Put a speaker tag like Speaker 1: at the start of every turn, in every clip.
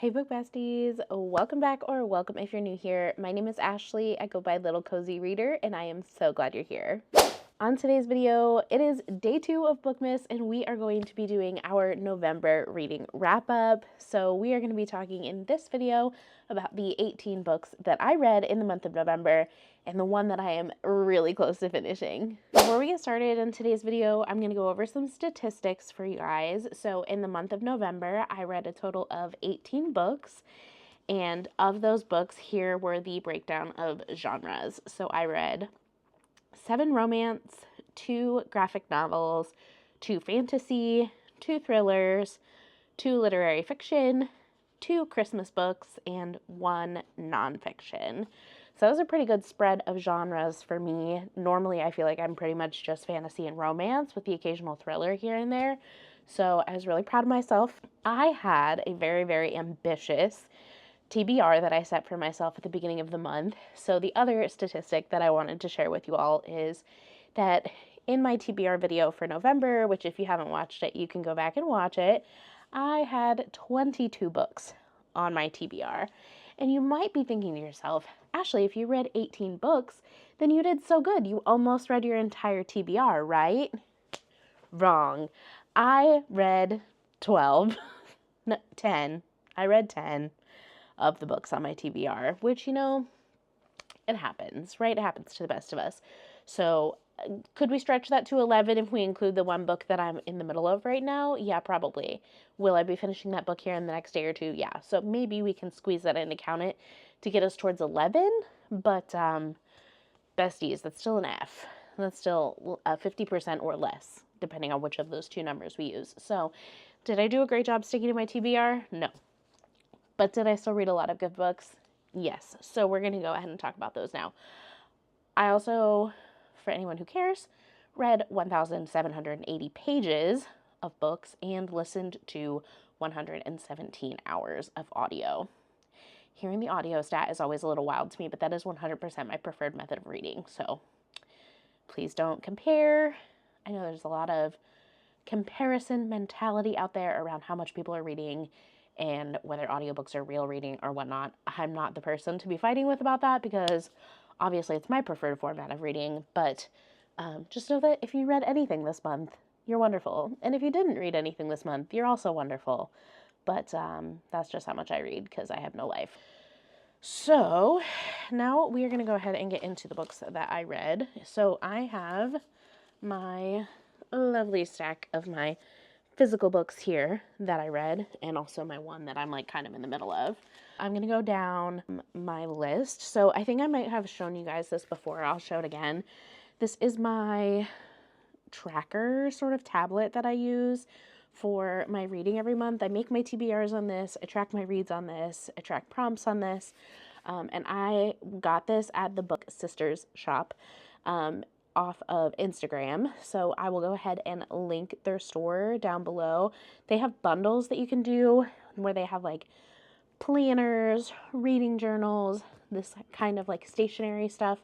Speaker 1: Hey book besties, welcome back or welcome if you're new here. My name is Ashley, I go by Little Cozy Reader, and I am so glad you're here. On today's video, it is day 2 of Bookmas, and we are going to be doing our November reading wrap up. So we are going to be talking in this video about the 18 books that I read in the month of November and the one that I am really close to finishing. Before we get started in today's video, I'm going to go over some statistics for you guys. So in the month of November, I read a total of 18 books. And of those books, here were the breakdown of genres. So I read 7 romance, 2 graphic novels, 2 fantasy, 2 thrillers, 2 literary fiction, 2 Christmas books, and 1 nonfiction. So that was a pretty good spread of genres for me. Normally, I feel like I'm pretty much just fantasy and romance with the occasional thriller here and there. So I was really proud of myself. I had a very, very ambitious TBR that I set for myself at the beginning of the month. So the other statistic that I wanted to share with you all is that in my TBR video for November, which if you haven't watched it, you can go back and watch it, I had 22 books on my TBR. And you might be thinking to yourself, Ashley, if you read 18 books, then you did so good. You almost read your entire TBR, right? Wrong. I read 12, no, 10. I read 10 of the books on my TBR, which, you know, it happens, right? It happens to the best of us. So could we stretch that to 11 if we include the one book that I'm in the middle of right now? Yeah, probably. Will I be finishing that book here in the next day or two? Yeah. So maybe we can squeeze that in to count it to get us towards 11. But besties, that's still an F. That's still 50% or less, depending on which of those two numbers we use. So did I do a great job sticking to my TBR? No. But did I still read a lot of good books? Yes. So we're going to go ahead and talk about those now. I also, for anyone who cares, read 1,780 pages of books and listened to 117 hours of audio. Hearing the audio stat is always a little wild to me, but that is 100% my preferred method of reading. So please don't compare. I know there's a lot of comparison mentality out there around how much people are reading and whether audiobooks are real reading or whatnot. I'm not the person to be fighting with about that because obviously it's my preferred format of reading, but just know that if you read anything this month, you're wonderful. And if you didn't read anything this month, you're also wonderful. But that's just how much I read because I have no life. So now we are going to go ahead and get into the books that I read. So I have my lovely stack of my physical books here that I read, and also my one that I'm like kind of in the middle of. I'm going to go down my list. So I think I might have shown you guys this before. I'll show it again. This is my tracker sort of tablet that I use for my reading every month. I make my TBRs on this. I track my reads on this. I track prompts on this. And I got this at the Book Sisters shop. Off of Instagram. So I will go ahead and link their store down below. They have bundles that you can do where they have like planners, reading journals, this kind of like stationery stuff.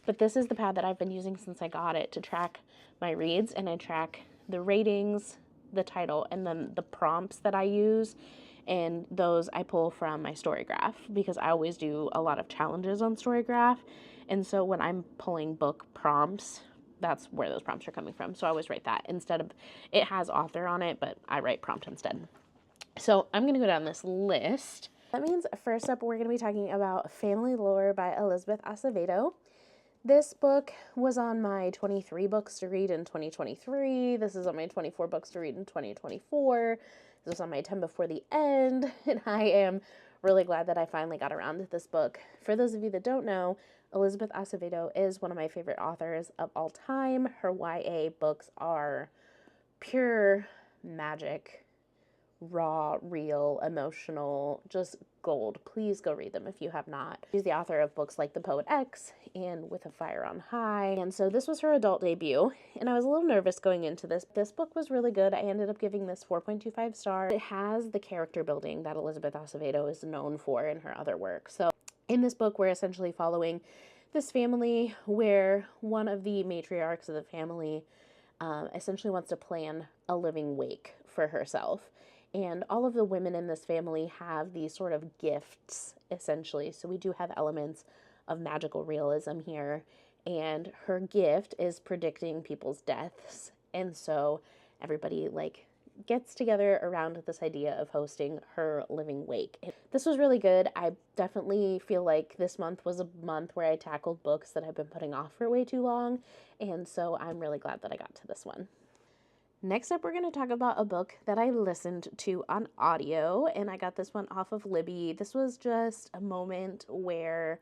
Speaker 1: But this is the pad that I've been using since I got it to track my reads, and I track the ratings, the title, and then the prompts that I use. And those I pull from my Storygraph because I always do a lot of challenges on Storygraph. And so when I'm pulling book prompts, that's where those prompts are coming from. So I always write that instead of, it has author on it, but I write prompt instead. So I'm going to go down this list. That means first up, we're going to be talking about Family Lore by Elizabeth Acevedo. This book was on my 23 books to read in 2023. This is on my 24 books to read in 2024. This was on my 10 before the end, and I am really glad that I finally got around to this book. For those of you that don't know, Elizabeth Acevedo is one of my favorite authors of all time. Her YA books are pure magic, raw, real, emotional, just gold. Please go read them if you have not. She's the author of books like The Poet X and With a Fire on High. And so this was her adult debut, and I was a little nervous going into this. This book was really good. I ended up giving this 4.25 stars. It has the character building that Elizabeth Acevedo is known for in her other work. So in this book, we're essentially following this family where one of the matriarchs of the family essentially wants to plan a living wake for herself. And all of the women in this family have these sort of gifts, essentially. So we do have elements of magical realism here. And her gift is predicting people's deaths. And so everybody, like, gets together around this idea of hosting her living wake. This was really good. I definitely feel like this month was a month where I tackled books that I've been putting off for way too long, and so I'm really glad that I got to this one. Next up, we're going to talk about a book that I listened to on audio, and I got this one off of Libby. This was just a moment where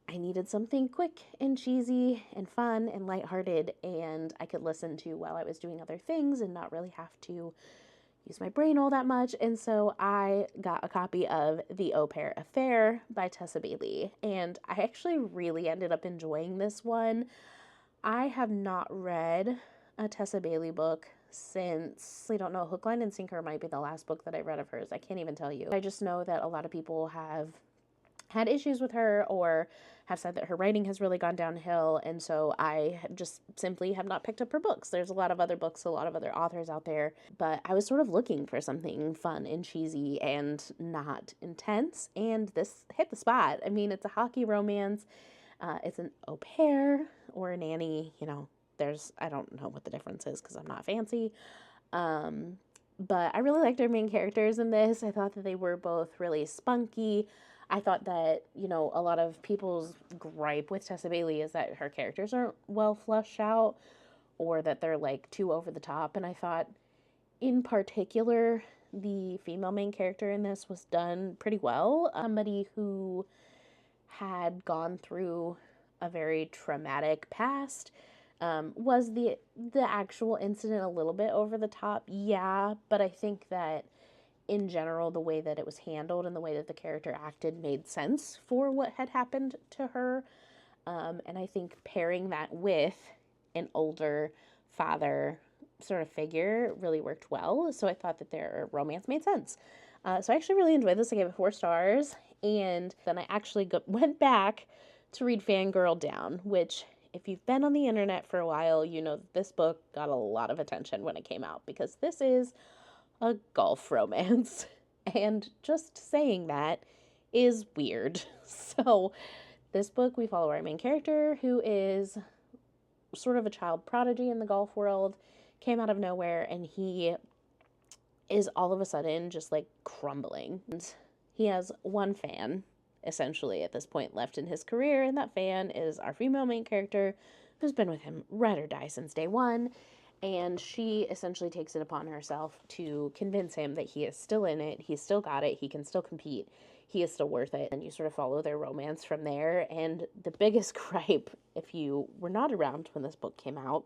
Speaker 1: I needed something quick and cheesy and fun and lighthearted, and I could listen to while I was doing other things and not really have to use my brain all that much. And so I got a copy of The Au Pair Affair by Tessa Bailey, and I actually really ended up enjoying this one. I have not read a Tessa Bailey book since, I don't know, Hook, Line, and Sinker might be the last book that I read of hers. I can't even tell you. I just know that a lot of people have had issues with her or have said that her writing has really gone downhill, and so I just simply have not picked up her books. There's a lot of other books, a lot of other authors out there, but I was sort of looking for something fun and cheesy and not intense, and this hit the spot. I mean, it's a hockey romance. It's an au pair or a nanny, you know, I don't know what the difference is because I'm not fancy. But I really liked our main characters in this. I thought that they were both really spunky. I thought that, you know, a lot of people's gripe with Tessa Bailey is that her characters aren't well fleshed out or that they're like too over the top. And I thought in particular, the female main character in this was done pretty well. Somebody who had gone through a very traumatic past. Was the actual incident a little bit over the top? Yeah, but I think that in general, the way that it was handled and the way that the character acted made sense for what had happened to her. And I think pairing that with an older father sort of figure really worked well. So I thought that their romance made sense. So I actually really enjoyed this. I gave it 4 stars. And then I actually went back to read Fangirl Down, which, if you've been on the internet for a while, you know that this book got a lot of attention when it came out because this is a golf romance. And just saying that is weird. So this book, we follow our main character who is sort of a child prodigy in the golf world, came out of nowhere, and he is all of a sudden just like crumbling. And he has one fan essentially at this point left in his career, and that fan is our female main character who's been with him ride or die since day one. And she essentially takes it upon herself to convince him that he is still in it, he's still got it, he can still compete, he is still worth it. And you sort of follow their romance from there. And the biggest gripe, if you were not around when this book came out,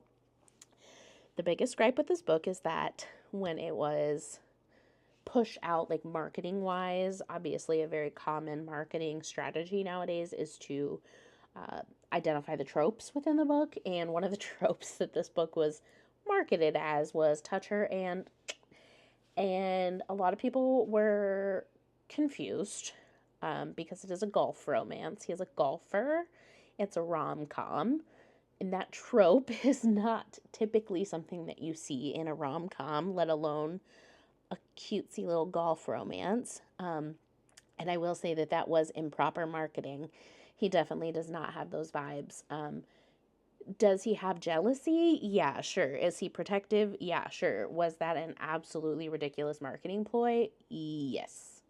Speaker 1: the biggest gripe with this book is that when it was pushed out, like marketing wise, obviously a very common marketing strategy nowadays is to identify the tropes within the book. And one of the tropes that this book was marketed as was touch her, and a lot of people were confused because it is a golf romance. He is a golfer. It's a rom-com, and that trope is not typically something that you see in a rom-com, let alone a cutesy little golf romance. And I will say that that was improper marketing. He definitely does not have those vibes. Does he have jealousy? Yeah, sure. Is he protective? Yeah, sure. Was that an absolutely ridiculous marketing ploy? Yes.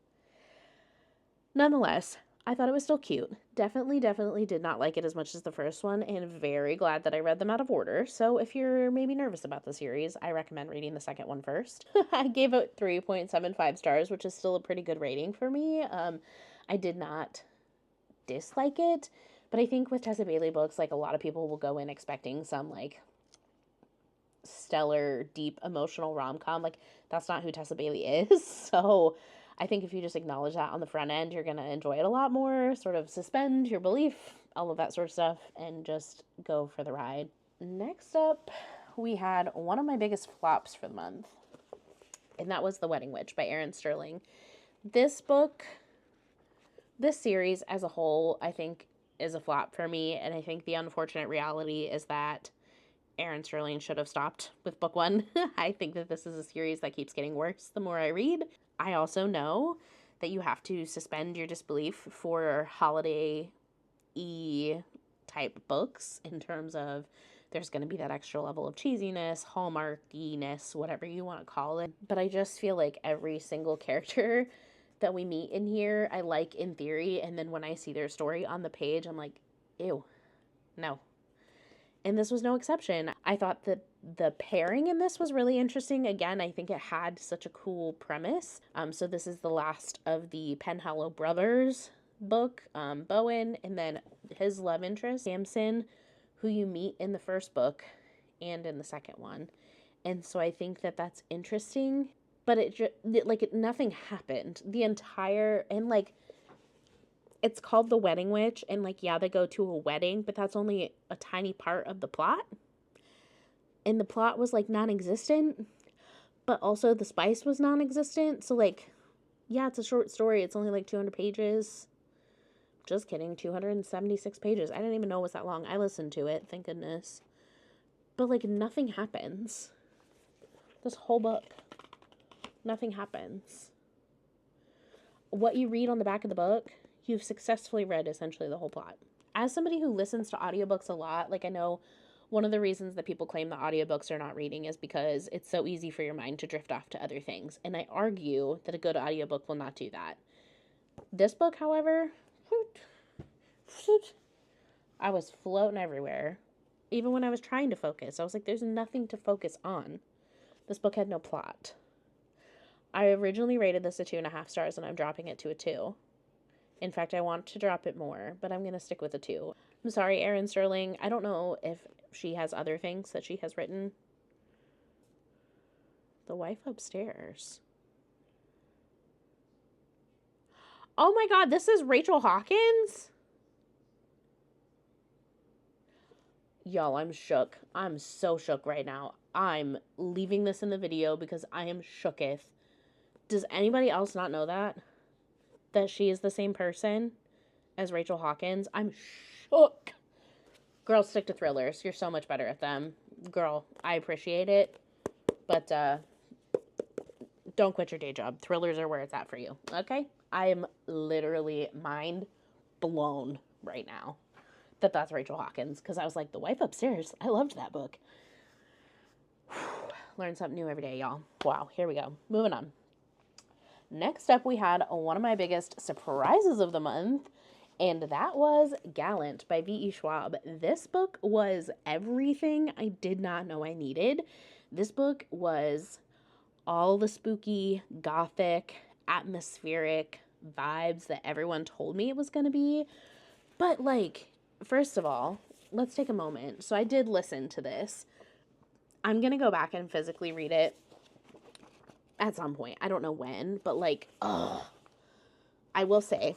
Speaker 1: Nonetheless, I thought it was still cute. Definitely did not like it as much as the first one, and very glad that I read them out of order. So if you're maybe nervous about the series, I recommend reading the second one first. I gave it 3.75 stars, which is still a pretty good rating for me. I did not dislike it, but I think with Tessa Bailey books, like, a lot of people will go in expecting some like stellar, deep, emotional rom-com. Like, that's not who Tessa Bailey is. So I think if you just acknowledge that on the front end, you're going to enjoy it a lot more, sort of suspend your belief, all of that sort of stuff, and just go for the ride. Next up, we had one of my biggest flops for the month, and that was The Wedding Witch by Erin Sterling. This book, this series as a whole, I think is a flop for me, and I think the unfortunate reality is that Aaron Sterling should have stopped with book one. I think that this is a series that keeps getting worse the more I read. I also know that you have to suspend your disbelief for holiday-y type books in terms of there's going to be that extra level of cheesiness, hallmarkiness, whatever you want to call it. But I just feel like every single character that we meet in here, I like in theory, and then when I see their story on the page, I'm like, ew, no. And this was no exception. I thought that the pairing in this was really interesting. Again, I think it had such a cool premise. So this is the last of the Penhallow brothers book, Bowen, and then his love interest, Samson, who you meet in the first book and in the second one. And so I think that that's interesting, but nothing happened the entire, and like, it's called The Wedding Witch, and like, yeah, they go to a wedding, but that's only a tiny part of the plot. And the plot was like non-existent, but also the spice was non-existent. So like, yeah, it's a short story. It's only like 200 pages. Just kidding, 276 pages. I didn't even know it was that long. I listened to it, thank goodness. But like, nothing happens. This whole book, nothing happens. What you read on the back of the book, you've successfully read essentially the whole plot. As somebody who listens to audiobooks a lot, like, I know one of the reasons that people claim that audiobooks are not reading is because it's so easy for your mind to drift off to other things. And I argue that a good audiobook will not do that. This book, however, I was floating everywhere. Even when I was trying to focus, I was like, there's nothing to focus on. This book had no plot. I originally rated this a 2.5 stars, and I'm dropping it to a 2. In fact, I want to drop it more, but I'm going to stick with a 2. I'm sorry, Erin Sterling. I don't know if she has other things that she has written. The Wife Upstairs. Oh my God, this is Rachel Hawkins? Y'all, I'm shook. I'm so shook right now. I'm leaving this in the video because I am shooketh. Does anybody else not know that? That she is the same person as Rachel Hawkins? I'm shook. Girl, stick to thrillers. You're so much better at them. Girl, I appreciate it. But don't quit your day job. Thrillers are where it's at for you. Okay? I am literally mind blown right now that that's Rachel Hawkins, because I was like, The Wife Upstairs. I loved that book. Learn something new every day, y'all. Wow, here we go. Moving on. Next up, we had one of my biggest surprises of the month, and that was Gallant by V.E. Schwab. This book was everything I did not know I needed. This book was all the spooky, gothic, atmospheric vibes that everyone told me it was going to be. But like, first of all, let's take a moment. So I did listen to this. I'm going to go back and physically read it at some point. I don't know when, but like, I will say,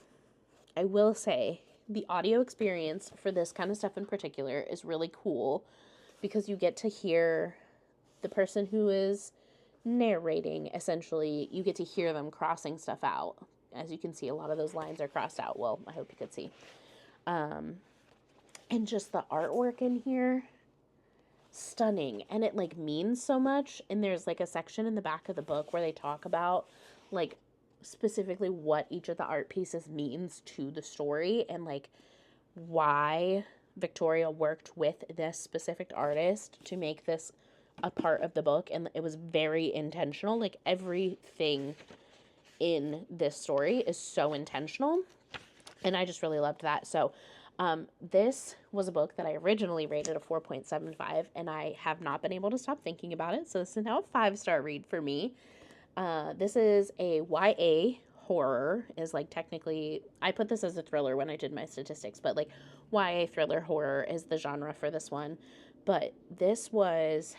Speaker 1: the audio experience for this kind of stuff in particular is really cool because you get to hear the person who is narrating, essentially. You get to hear them crossing stuff out. As you can see, a lot of those lines are crossed out. Well, I hope you could see. And just the artwork in here, stunning. And it like means so much. And there's like a section in the back of the book where they talk about like specifically what each of the art pieces means to the story and like why Victoria worked with this specific artist to make this a part of the book. And it was very intentional. Like, everything in this story is so intentional, and I just really loved that. So this was a book that I originally rated a 4.75, and I have not been able to stop thinking about it. So this is now a 5-star read for me. This is a YA horror, is like technically, I put this as a thriller when I did my statistics, but like YA thriller horror is the genre for this one. But this was,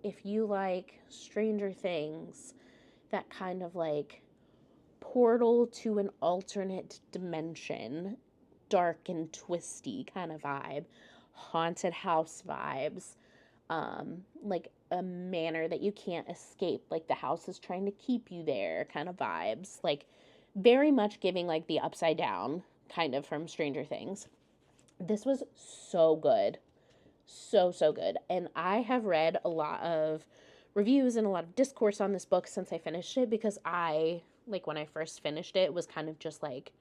Speaker 1: if you like Stranger Things, that kind of like portal to an alternate dimension, dark and twisty kind of vibe, haunted house vibes, like a manor that you can't escape, like the house is trying to keep you there kind of vibes, like very much giving like the Upside Down kind of from Stranger Things. This was so good. So, so good. And I have read a lot of reviews and a lot of discourse on this book since I finished it, because like, when I first finished it, was kind of just like,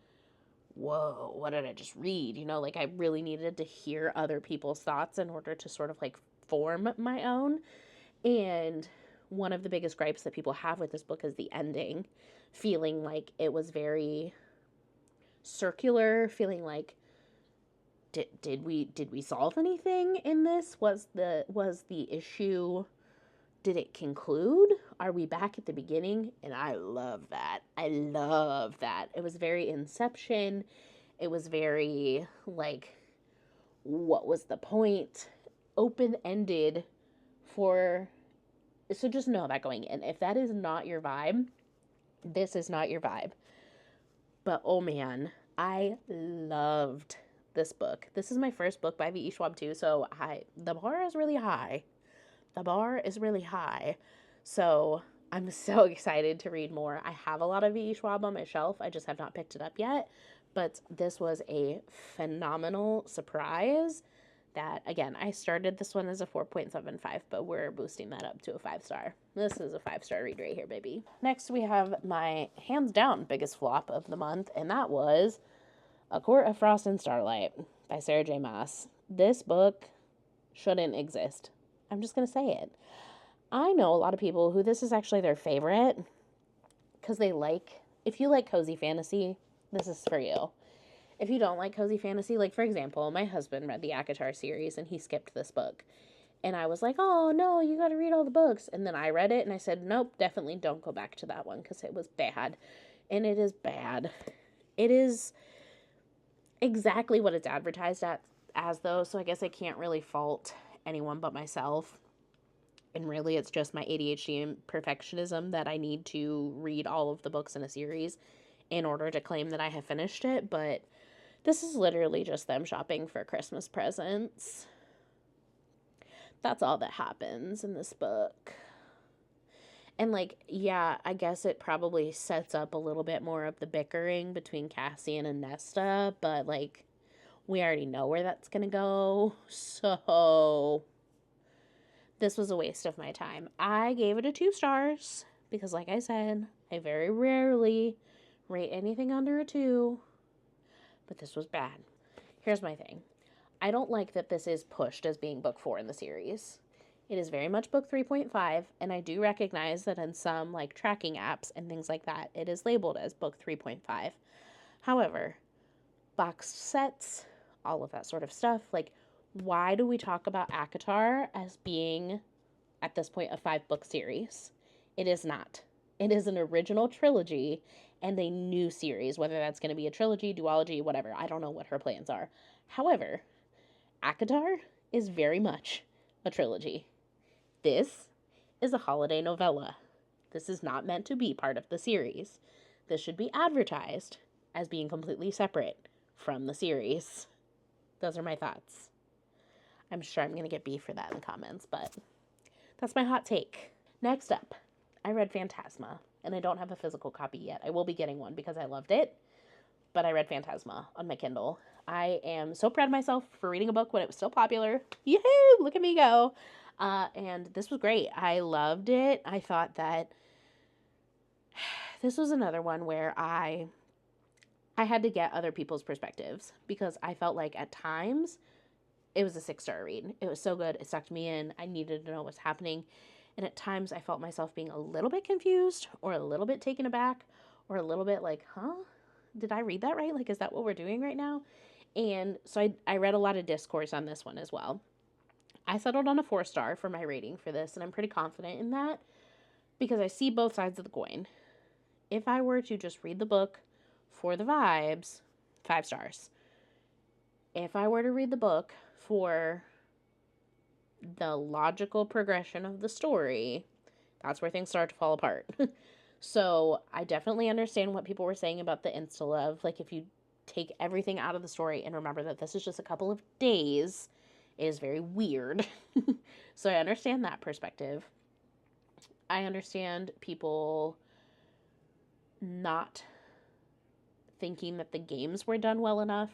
Speaker 1: whoa, what did I just read? Like, I really needed to hear other people's thoughts in order to sort of like form my own. And one of the biggest gripes that people have with this book is the ending, feeling like it was very circular, feeling like, did we solve anything in this? Was the issue, did it conclude? Are we back at the beginning? And I love that. I love that. It was very Inception. It was very like, what was the point? Open-ended. So just know that going in. If that is not your vibe, this is not your vibe. But oh man, I loved this book. This is my first book by V.E. Schwab too, so the bar is really high. The bar is really high. So I'm so excited to read more. I have a lot of V.E. Schwab on my shelf. I just have not picked it up yet. But this was a phenomenal surprise that, again, I started this one as a 4.75, but we're boosting that up to a 5-star. This is a 5-star read right here, baby. Next, we have my hands down biggest flop of the month, and that was A Court of Frost and Starlight by Sarah J. Maas. This book shouldn't exist. I'm just going to say it. I know a lot of people who this is actually their favorite, because if you like cozy fantasy, this is for you. If you don't like cozy fantasy, like, for example, my husband read the ACOTAR series and he skipped this book. And I was like, oh, no, you got to read all the books. And then I read it and I said, nope, definitely don't go back to that one, because it was bad. And it is bad. It is exactly what it's advertised as, though, so I guess I can't really fault anyone but myself. And really, it's just my ADHD and perfectionism that I need to read all of the books in a series in order to claim that I have finished it. But this is literally just them shopping for Christmas presents. That's all that happens in this book. And, like, yeah, I guess it probably sets up a little bit more of the bickering between Cassian and Nesta, but, like, we already know where that's gonna go. So this was a waste of my time. I gave it a 2 stars because, like I said, I very rarely rate anything under a 2, but this was bad. Here's my thing. I don't like that this is pushed as being book 4 in the series. It is very much book 3.5, and I do recognize that in some, like, tracking apps and things like that, it is labeled as book 3.5. However, box sets, all of that sort of stuff, like, why do we talk about ACOTAR as being, at this point, a 5-book series? It is not. It is an original trilogy and a new series, whether that's going to be a trilogy, duology, whatever. I don't know what her plans are. However, ACOTAR is very much a trilogy. This is a holiday novella. This is not meant to be part of the series. This should be advertised as being completely separate from the series. Those are my thoughts. I'm sure I'm going to get beef for that in the comments, but that's my hot take. Next up, I read Phantasma, and I don't have a physical copy yet. I will be getting one because I loved it, but I read Phantasma on my Kindle. I am so proud of myself for reading a book when it was still popular. Yahoo! Look at me go. And this was great. I loved it. I thought that this was another one where I had to get other people's perspectives, because I felt like at times it was a 6-star read. It was so good. It sucked me in. I needed to know what's happening. And at times I felt myself being a little bit confused or a little bit taken aback or a little bit like, huh? Did I read that right? Like, is that what we're doing right now? And so I read a lot of discourse on this one as well. I settled on a 4-star for my rating for this, and I'm pretty confident in that because I see both sides of the coin. If I were to just read the book for the vibes, 5 stars. If I were to read the book for the logical progression of the story, that's where things start to fall apart. So I definitely understand what people were saying about the insta-love. Like, if you take everything out of the story and remember that this is just a couple of days, it is very weird. So I understand that perspective. I understand people not thinking that the games were done well enough.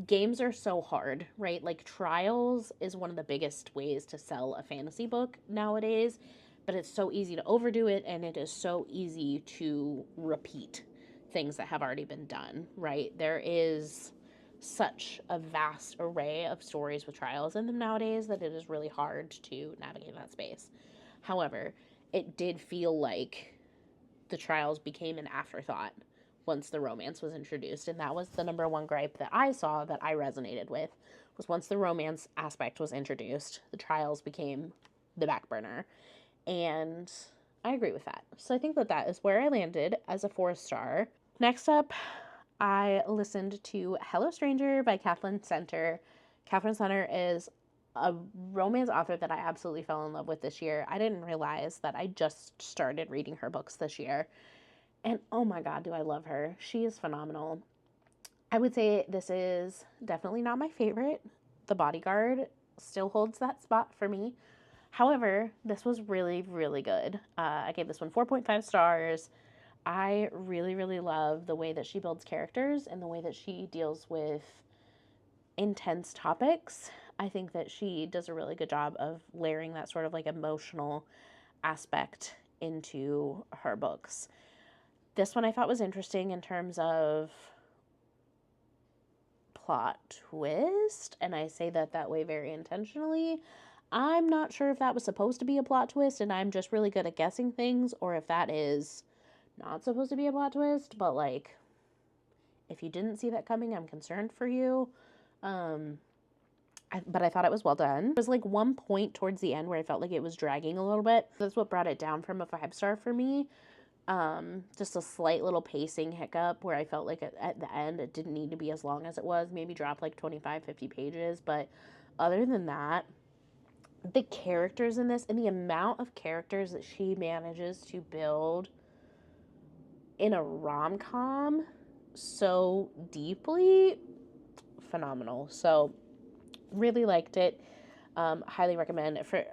Speaker 1: games are so hard, right? Like trials is one of the biggest ways to sell a fantasy book nowadays, but it's so easy to overdo it, and it is so easy to repeat things that have already been done, right? There is such a vast array of stories with trials in them nowadays that it is really hard to navigate that space. However, it did feel like the trials became an afterthought once the romance was introduced, and that was the number one gripe that I saw that I resonated with, was once the romance aspect was introduced, the trials became the back burner. And I agree with that. So I think that that is where I landed as a 4-star. Next up, I listened to Hello Stranger by Kathleen Center. Kathleen Center is a romance author that I absolutely fell in love with this year. I didn't realize that I just started reading her books this year. And oh my God, do I love her. She is phenomenal. I would say this is definitely not my favorite. The Bodyguard still holds that spot for me. However, this was really, really good. I gave this one 4.5 stars. I really, really love the way that she builds characters and the way that she deals with intense topics. I think that she does a really good job of layering that sort of like emotional aspect into her books. This one I thought was interesting in terms of plot twist, and I say that way very intentionally. I'm not sure if that was supposed to be a plot twist and I'm just really good at guessing things, or if that is not supposed to be a plot twist, but like, if you didn't see that coming, I'm concerned for you. But I thought it was well done. There was like one point towards the end where I felt like it was dragging a little bit. That's what brought it down from a 5-star for me. Just a slight little pacing hiccup where I felt like at the end it didn't need to be as long as it was. Maybe drop like 25-50 pages. But other than that, the characters in this and the amount of characters that she manages to build in a rom-com so deeply, phenomenal. So really liked it. Highly recommend. For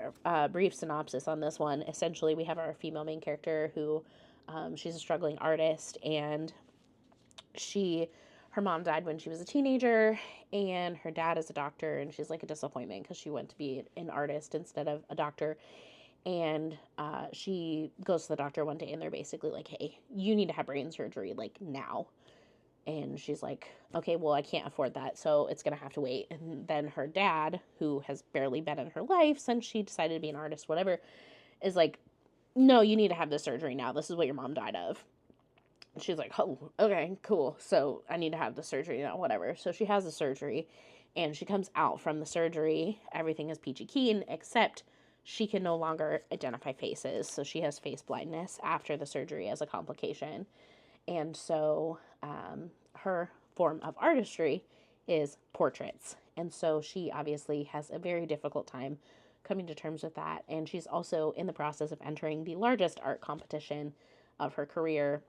Speaker 1: brief synopsis on this one, essentially we have our female main character who she's a struggling artist, and her mom died when she was a teenager, and her dad is a doctor, and she's like a disappointment because she went to be an artist instead of a doctor. And she goes to the doctor one day, and they're basically like, hey, you need to have brain surgery like now. And she's like, okay, well, I can't afford that, so it's going to have to wait. And then her dad, who has barely been in her life since she decided to be an artist, whatever, is like, no, you need to have this surgery now. This is what your mom died of. And she's like, oh, okay, cool. So I need to have the surgery now, whatever. So she has the surgery, and she comes out from the surgery. Everything is peachy keen, except she can no longer identify faces. So she has face blindness after the surgery as a complication. And so her form of artistry is portraits. And so she obviously has a very difficult time coming to terms with that. And she's also in the process of entering the largest art competition of her career.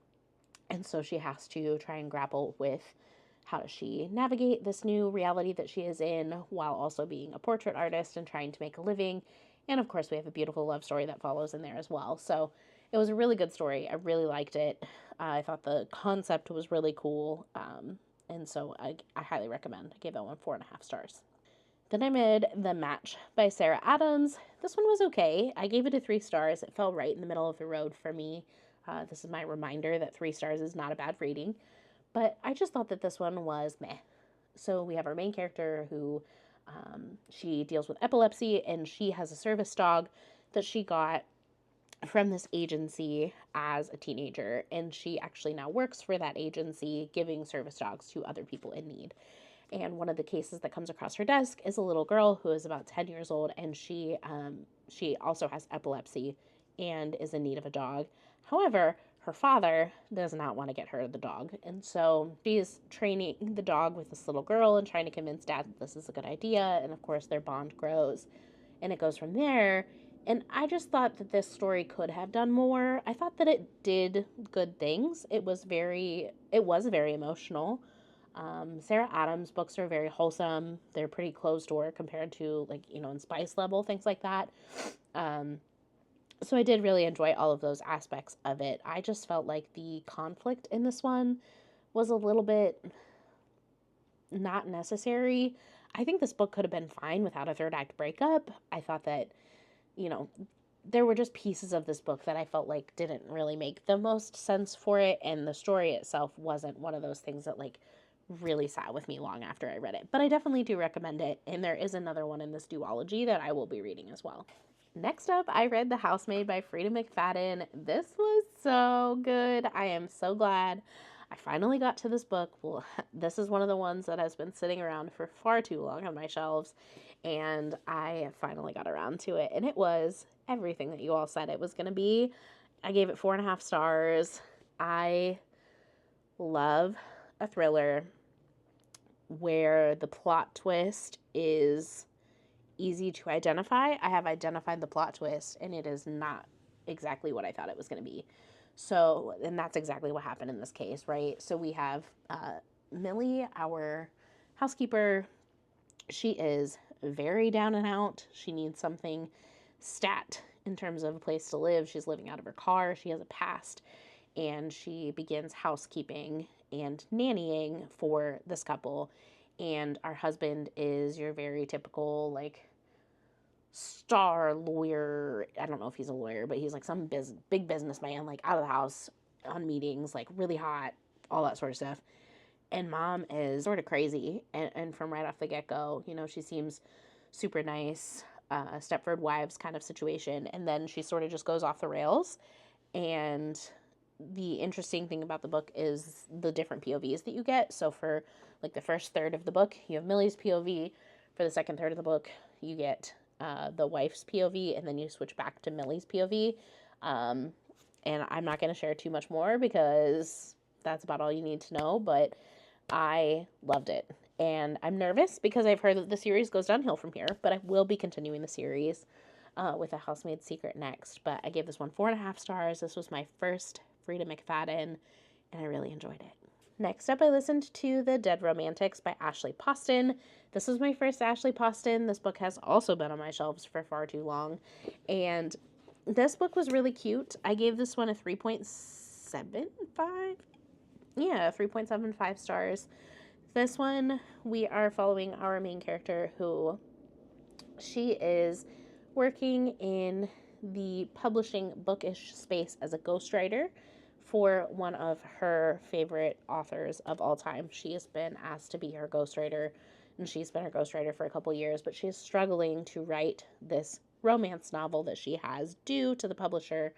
Speaker 1: And so she has to try and grapple with how does she navigate this new reality that she is in while also being a portrait artist and trying to make a living. And of course, we have a beautiful love story that follows in there as well. So it was a really good story. I really liked it. I thought the concept was really cool. And so I highly recommend. I gave that one 4.5 stars. Then I read The Match by Sarah Adams. This one was okay. I gave it a 3 stars. It fell right in the middle of the road for me. This is my reminder that 3 stars is not a bad rating. But I just thought that this one was meh. So we have our main character who she deals with epilepsy, and she has a service dog that she got from this agency as a teenager, and she actually now works for that agency giving service dogs to other people in need. And one of the cases that comes across her desk is a little girl who is about 10 years old, and she also has epilepsy and is in need of a dog. However, her father does not want to get her the dog, and so she's training the dog with this little girl and trying to convince dad that this is a good idea, and of course their bond grows, and it goes from there. And I just thought that this story could have done more. I thought that it did good things. It was very emotional. Sarah Adams' books are very wholesome. They're pretty closed door compared to, like, in Spice Level, things like that. So I did really enjoy all of those aspects of it. I just felt like the conflict in this one was a little bit not necessary. I think this book could have been fine without a third act breakup. I thought that, you know, there were just pieces of this book that I felt like didn't really make the most sense for it, and the story itself wasn't one of those things that like really sat with me long after I read it. But I definitely do recommend it, and there is another one in this duology that I will be reading as well. Next up, I read The Housemaid by Frida McFadden. This was so good. I am so glad I finally got to this book. Well, this is one of the ones that has been sitting around for far too long on my shelves, and I finally got around to it, and it was everything that you all said it was going to be. I gave it 4.5 stars. I love a thriller where the plot twist is easy to identify. I have identified the plot twist, and it is not exactly what I thought it was going to be. So, and that's exactly what happened in this case, right? So we have Millie, our housekeeper. She is very down and out. She needs something stat in terms of a place to live. She's living out of her car. She has a past, and she begins housekeeping and nannying for this couple. And our husband is your very typical, like, star lawyer. I don't know if he's a lawyer, but he's like some big businessman, like out of the house on meetings, like really hot, all that sort of stuff. And mom is sort of crazy. And from right off the get-go, you know, she seems super nice, Stepford Wives kind of situation. And then she sort of just goes off the rails. And the interesting thing about the book is the different POVs that you get. So for like the first third of the book, you have Millie's POV. For the second third of the book, you get the wife's POV, and then you switch back to Millie's POV. And I'm not going to share too much more because that's about all you need to know, but I loved it. And I'm nervous because I've heard that the series goes downhill from here, but I will be continuing the series with A Housemaid's Secret next. But I gave this one 4.5 stars. This was my first Frida McFadden, and I really enjoyed it. Next up, I listened to The Dead Romantics by Ashley Poston. This was my first Ashley Poston. This book has also been on my shelves for far too long. And this book was really cute. I gave this one a 3.75. Yeah, 3.75 stars. This one, we are following our main character who she is working in the publishing bookish space as a ghostwriter for one of her favorite authors of all time. She has been asked to be her ghostwriter, and she's been her ghostwriter for a couple years, but she is struggling to write this romance novel that she has due to the publisher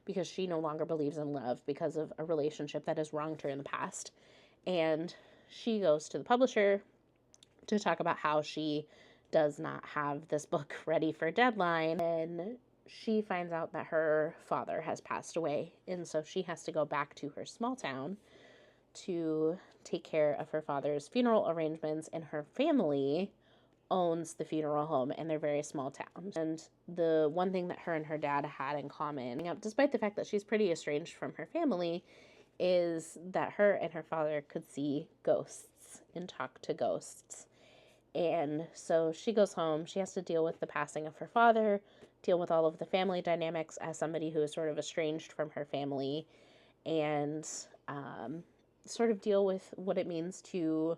Speaker 1: because she no longer believes in love because of a relationship that has wronged her in the past. And she goes to the publisher to talk about how she does not have this book ready for deadline, and she finds out that her father has passed away, and so she has to go back to her small town to take care of her father's funeral arrangements, and her family owns the funeral home in their very small town. And the one thing that her and her dad had in common, despite the fact that she's pretty estranged from her family, is that her and her father could see ghosts and talk to ghosts. And so she goes home. She has to deal with the passing of her father, deal with all of the family dynamics as somebody who is sort of estranged from her family, and sort of deal with what it means to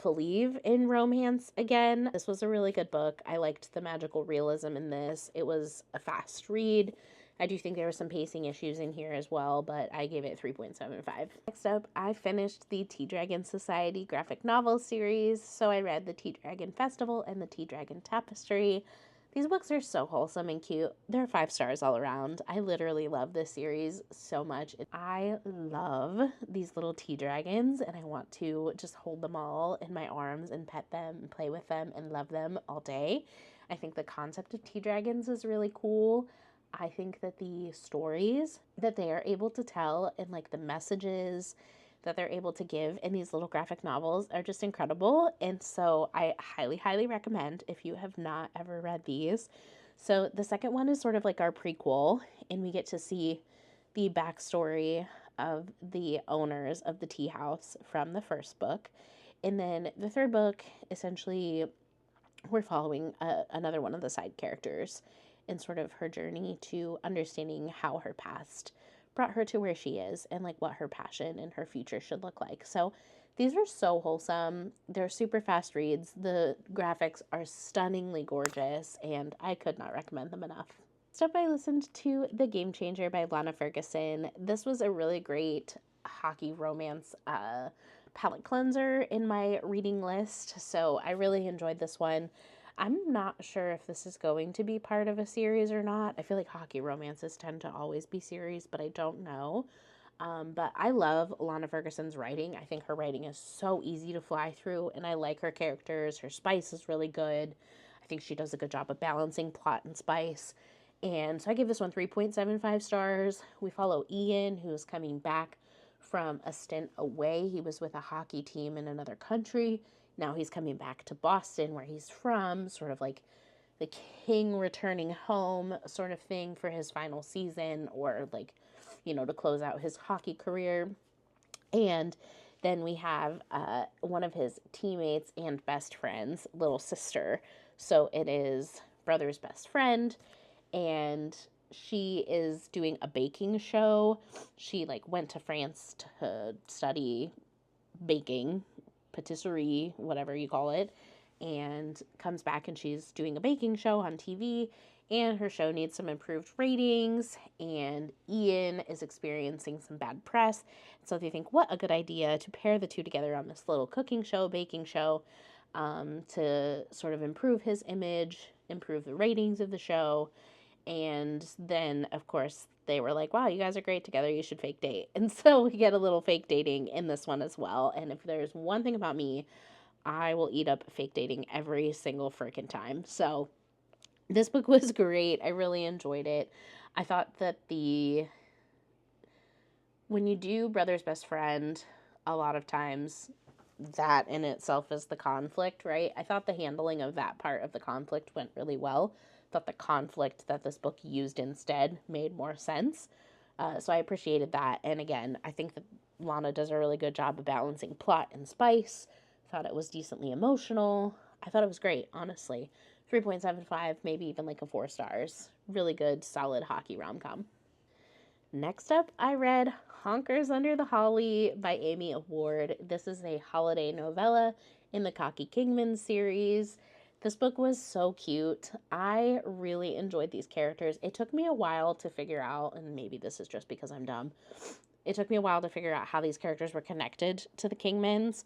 Speaker 1: believe in romance again. This was a really good book. I liked the magical realism in this. It was a fast read. I do think there were some pacing issues in here as well, but I gave it 3.75. Next up, I finished the Tea Dragon Society graphic novel series. So I read The Tea Dragon Festival and The Tea Dragon Tapestry. These books are so wholesome and cute. They're 5 stars all around. I literally love this series so much. I love these little tea dragons, and I want to just hold them all in my arms and pet them and play with them and love them all day. I think the concept of tea dragons is really cool. I think that the stories that they are able to tell and like the messages that they're able to give in these little graphic novels are just incredible. And so I highly, highly recommend if you have not ever read these. So the second one is sort of like our prequel, and we get to see the backstory of the owners of the tea house from the first book. And then the third book, essentially, we're following another one of the side characters in sort of her journey to understanding how her past brought her to where she is and like what her passion and her future should look like. So These are so wholesome. They're super fast reads. The graphics are stunningly gorgeous, and I could not recommend them enough. Next up, I listened to The Game Changer by Lana Ferguson. This was a really great hockey romance palette cleanser in my reading list, so I really enjoyed this one. I'm not sure if this is going to be part of a series or not. I feel like hockey romances tend to always be series, but I don't know. But I love Lana Ferguson's writing. I think her writing is so easy to fly through, and I like her characters. Her spice is really good. I think she does a good job of balancing plot and spice. And so I gave this one 3.75 stars. We follow Ian, who's coming back from a stint away. He was with a hockey team in another country. Now he's coming back to Boston, where he's from, sort of like the king returning home sort of thing for his final season, or like, you know, to close out his hockey career. And then we have one of his teammates and best friends, little sister. So it is brother's best friend, and she is doing a baking show. She like went to France to study baking, patisserie, whatever you call it, and comes back and she's doing a baking show on TV, and her show needs some improved ratings, and Ian is experiencing some bad press. So they think, what a good idea to pair the two together on this little cooking show, baking show, to sort of improve his image, improve the ratings of the show. And then, of course, they were like, wow, you guys are great together. You should fake date. And so we get a little fake dating in this one as well. And if there's one thing about me, I will eat up fake dating every single freaking time. So this book was great. I really enjoyed it. I thought that when you do brother's best friend, a lot of times that in itself is the conflict, right? I thought the handling of that part of the conflict went really well. I thought the conflict that this book used instead made more sense. So I appreciated that. And again, I think that Lana does a really good job of balancing plot and spice. I thought it was decently emotional. I thought it was great, honestly. 3.75, maybe even like a 4 stars. Really good, solid hockey rom-com. Next up, I read Honkers Under the Holly by Amy Award. This is a holiday novella in the Cocky Kingman series. This book was so cute. I really enjoyed these characters. It took me a while to figure out, and maybe this is just because I'm dumb, it took me a while to figure out how these characters were connected to the Kingmans,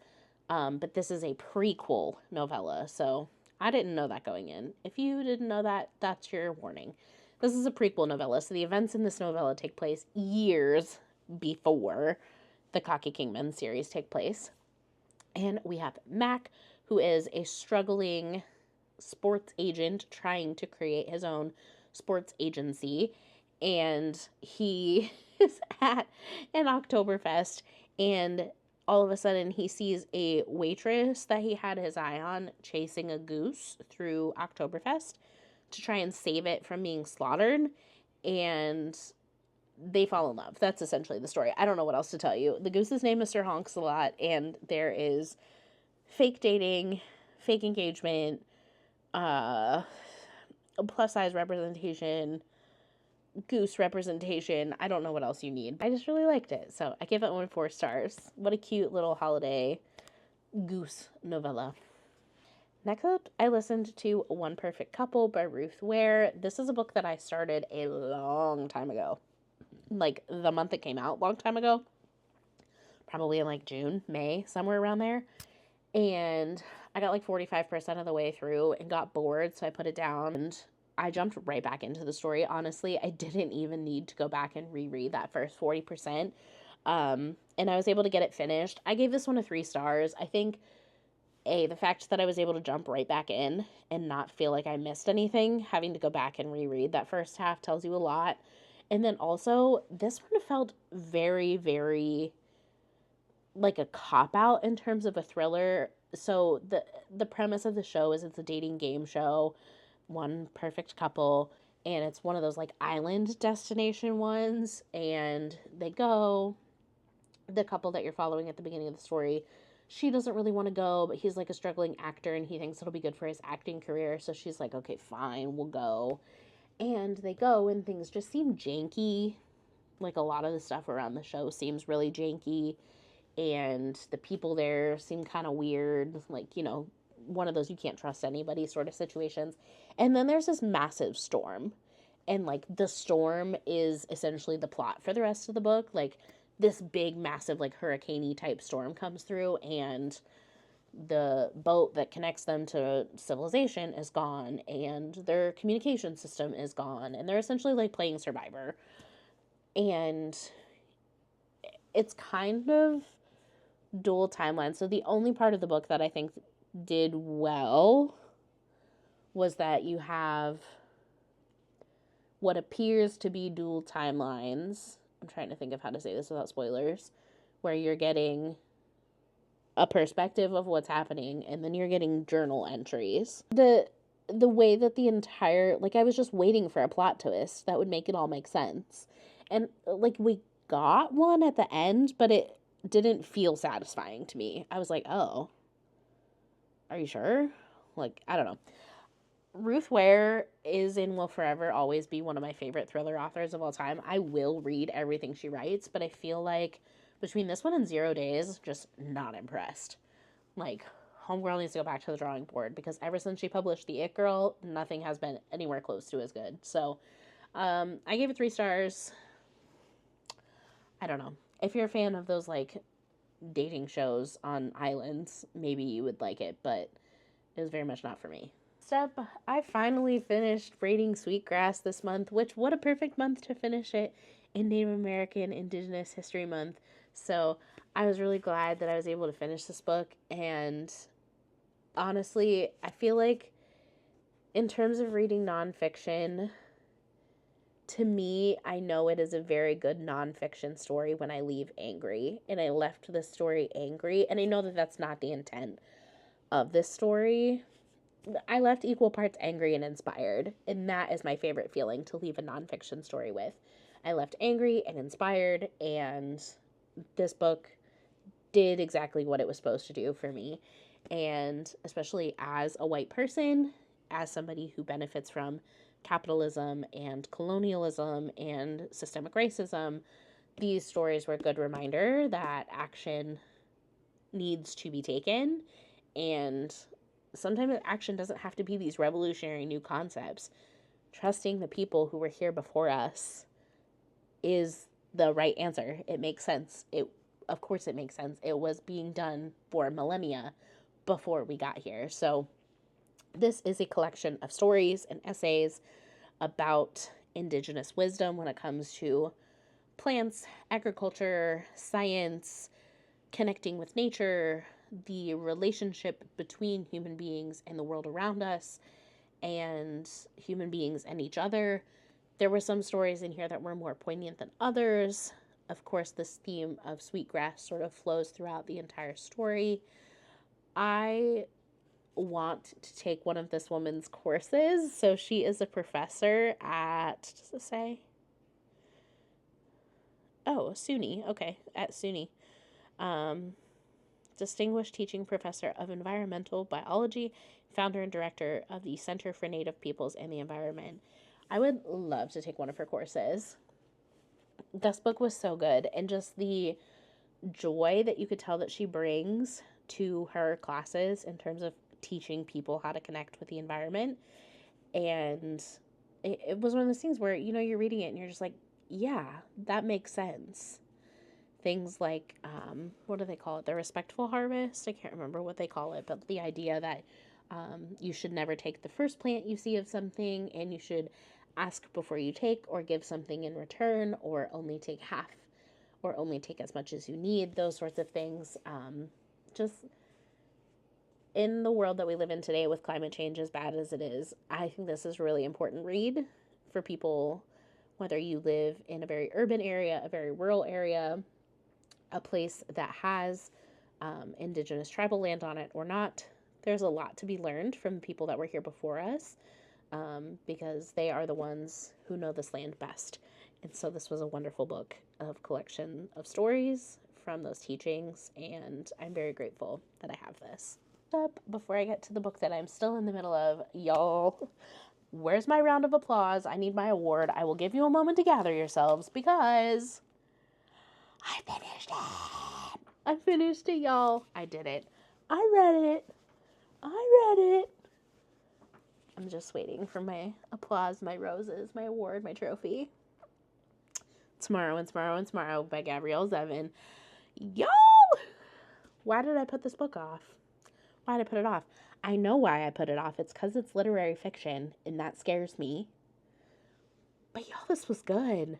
Speaker 1: but this is a prequel novella, so I didn't know that going in. If you didn't know that, that's your warning. This is a prequel novella, so the events in this novella take place years before the Cocky Kingman series take place. And we have Mac, who is a struggling sports agent trying to create his own sports agency. And he is at an Oktoberfest, and all of a sudden he sees a waitress that he had his eye on chasing a goose through Oktoberfest to try and save it from being slaughtered, and they fall in love. That's essentially the story. I don't know what else to tell you. The goose's name is Sir Honks a lot, and there is fake dating, fake engagement, plus size representation, goose representation. I don't know what else you need. I just really liked it, so I gave it 1 4 stars. What a cute little holiday goose novella. Next up, I listened to One Perfect Couple by Ruth Ware. This is a book that I started a long time ago. Like the month it came out, long time ago. Probably in like June, May, somewhere around there. And I got like 45% of the way through and got bored, so I put it down. And I jumped right back into the story. Honestly, I didn't even need to go back and reread that first 40%. And I was able to get it finished. I gave this one a 3 stars. I think the fact that I was able to jump right back in and not feel like I missed anything, having to go back and reread that first half tells you a lot. And then also, this one felt very, very like a cop-out in terms of a thriller. So the premise of the show is it's a dating game show, One Perfect Couple, and it's one of those like island destination ones, and the couple that you're following at the beginning of the story, she doesn't really want to go, but he's like a struggling actor and he thinks it'll be good for his acting career. So she's like, okay, fine, we'll go. And they go, and things just seem janky. Like a lot of the stuff around the show seems really janky. and the people there seem kind of weird, like, one of those you can't trust anybody sort of situations. And then there's this massive storm, and like the storm is essentially the plot for the rest of the book. Like this big massive like hurricane type storm comes through, and the boat that connects them to civilization is gone, and their communication system is gone, and they're essentially like playing Survivor. And it's kind of dual timeline. So the only part of the book that I think did well was that you have what appears to be dual timelines. I'm trying to think of how to say this without spoilers, where you're getting a perspective of what's happening, and then you're getting journal entries. The way that the entire, like, I was just waiting for a plot twist that would make it all make sense. And like we got one at the end, but it didn't feel satisfying to me. I was like, oh, are you sure? Like, I don't know. Ruth Ware is and will forever always be one of my favorite thriller authors of all time. I will read everything she writes, but I feel like between this one and 0 Days, just not impressed. Like, Homegirl needs to go back to the drawing board, because ever since she published The It Girl, nothing has been anywhere close to as good. So, I gave it 3 stars. I don't know. If you're a fan of those, like, dating shows on islands, maybe you would like it, but it was very much not for me. I finally finished Braiding Sweetgrass this month, which, what a perfect month to finish it in Native American Indigenous History Month. So I was really glad that I was able to finish this book. And honestly, I feel like in terms of reading nonfiction, to me, I know it is a very good nonfiction story when I leave angry. And I left this story angry. And I know that that's not the intent of this story. I left equal parts angry and inspired, and that is my favorite feeling to leave a nonfiction story with. I left angry and inspired, and this book did exactly what it was supposed to do for me. And especially as a white person, as somebody who benefits from capitalism and colonialism and systemic racism, these stories were a good reminder that action needs to be taken, and sometimes action doesn't have to be these revolutionary new concepts. Trusting the people who were here before us is the right answer. It makes sense. Of course it makes sense. It was being done for millennia before we got here. So this is a collection of stories and essays about indigenous wisdom when it comes to plants, agriculture, science, connecting with nature, the relationship between human beings and the world around us, and human beings and each other. There were some stories in here that were more poignant than others. Of course, this theme of sweetgrass sort of flows throughout the entire story. I want to take one of this woman's courses. So she is a professor at, does it say? Oh, SUNY. Okay, at SUNY. Distinguished Teaching Professor of Environmental Biology, founder and director of the Center for Native Peoples and the Environment. I would love to take one of her courses. This book was so good, and just the joy that you could tell that she brings to her classes in terms of teaching people how to connect with the environment. And it was one of those things where, you're reading it and you're just like, yeah, that makes sense. Things like, what do they call it? The respectful harvest? I can't remember what they call it, but the idea that you should never take the first plant you see of something, and you should ask before you take, or give something in return, or only take half, or only take as much as you need, those sorts of things. Just in the world that we live in today, with climate change as bad as it is, I think this is a really important read for people, whether you live in a very urban area, a very rural area, a place that has indigenous tribal land on it or not. There's a lot to be learned from people that were here before us, because they are the ones who know this land best. And so this was a wonderful book of collection of stories from those teachings, and I'm very grateful that I have this. Before I get to the book that I'm still in the middle of, y'all, where's my round of applause? I need my award. I will give you a moment to gather yourselves, because I finished it. I finished it, y'all. I did it. I read it. I read it. I'm just waiting for my applause, my roses, my award, my trophy. Tomorrow and Tomorrow and Tomorrow by Gabrielle Zevin. Yo! Why did I put this book off? Why did I put it off? I know why I put it off. It's because it's literary fiction, and that scares me. But y'all, this was good.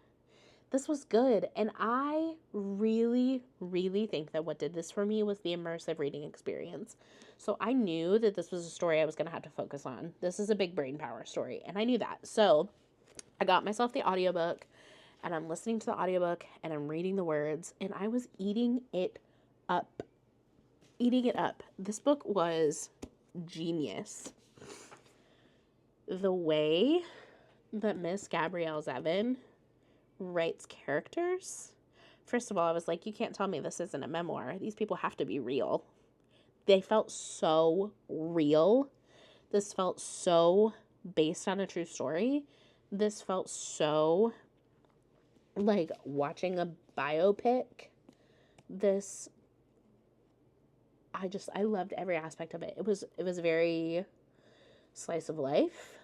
Speaker 1: This was good. And I really, really think that what did this for me was the immersive reading experience. So I knew that this was a story I was going to have to focus on. This is a big brain power story, and I knew that. So I got myself the audiobook, and I'm listening to the audiobook, and I'm reading the words, and I was eating it up. Eating it up. This book was genius. The way that Miss Gabrielle Zevin writes characters. First of all, I was like, you can't tell me this isn't a memoir. These people have to be real. They felt so real. This felt so based on a true story. This felt so like watching a biopic. I loved every aspect of it. It was very slice of life.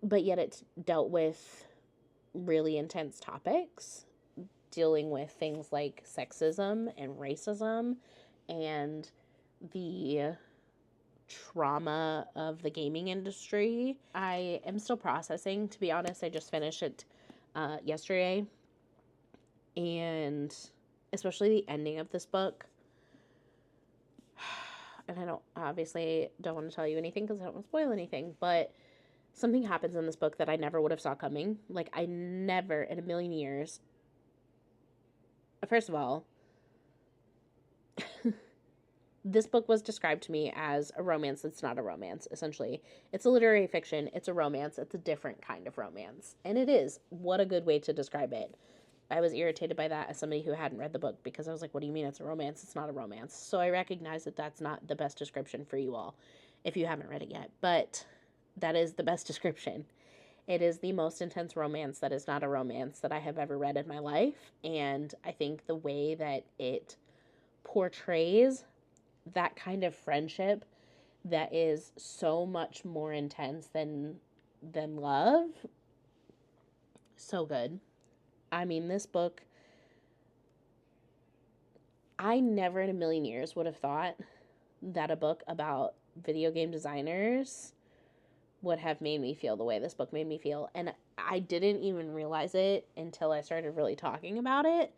Speaker 1: But yet it dealt with really intense topics, dealing with things like sexism and racism and the trauma of the gaming industry. I am still processing, to be honest. I just finished it yesterday, and especially the ending of this book. And I don't want to tell you anything because I don't want to spoil anything, but something happens in this book that I never would have saw coming. Like, I never in a million years. First of all, this book was described to me as a romance that's not a romance, essentially. It's a literary fiction. It's a romance. It's a different kind of romance. And it is. What a good way to describe it. I was irritated by that as somebody who hadn't read the book, because I was like, what do you mean it's a romance? It's not a romance. So I recognize that that's not the best description for you all if you haven't read it yet. But that is the best description. It is the most intense romance that is not a romance that I have ever read in my life. And I think the way that it portrays that kind of friendship that is so much more intense than love, so good. I mean, this book, I never in a million years would have thought that a book about video game designers would have made me feel the way this book made me feel. And I didn't even realize it until I started really talking about it.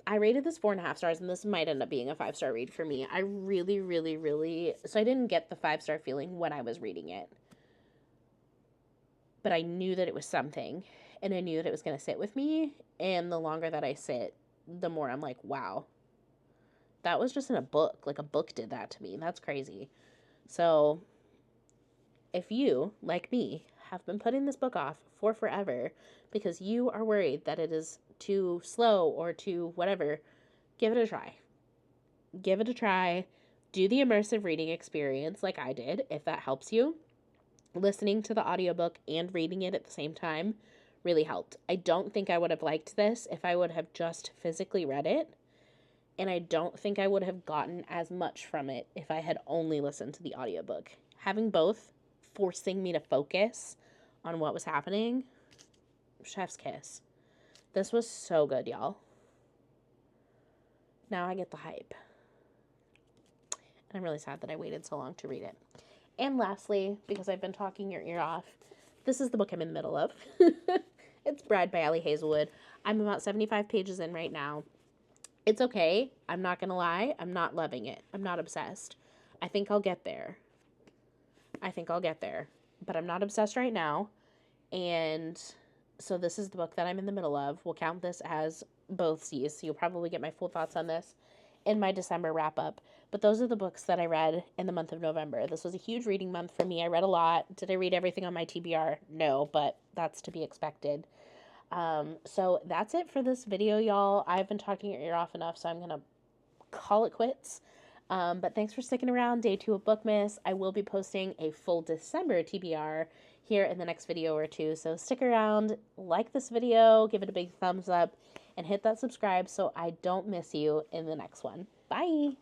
Speaker 1: I rated this 4.5 stars, and this might end up being a 5-star read for me. I really, really, really... So I didn't get the 5-star feeling when I was reading it. But I knew that it was something. And I knew that it was going to sit with me. And the longer that I sit, the more I'm like, wow. That was just in a book. Like, a book did that to me. That's crazy. So, if you, like me, have been putting this book off for forever because you are worried that it is too slow or too whatever, give it a try. Give it a try. Do the immersive reading experience like I did, if that helps you. Listening to the audiobook and reading it at the same time really helped. I don't think I would have liked this if I would have just physically read it. And I don't think I would have gotten as much from it if I had only listened to the audiobook. Having both forcing me to focus on what was happening, chef's kiss. This was so good, y'all. Now I get the hype. And I'm really sad that I waited so long to read it. And lastly, because I've been talking your ear off, this is the book I'm in the middle of. It's Bride by Allie Hazelwood. I'm about 75 pages in right now. It's okay. I'm not going to lie. I'm not loving it. I'm not obsessed. I think I'll get there. But I'm not obsessed right now. And so this is the book that I'm in the middle of. We'll count this as both C's. So you'll probably get my full thoughts on this in my December wrap up. But those are the books that I read in the month of November. This was a huge reading month for me. I read a lot. Did I read everything on my TBR? No, but that's to be expected. So that's it for this video, y'all. I've been talking your ear off enough, so I'm going to call it quits. But thanks for sticking around. Day 2 of Bookmas. I will be posting a full December TBR here in the next video or two. So stick around, like this video, give it a big thumbs up, and hit that subscribe so I don't miss you in the next one. Bye!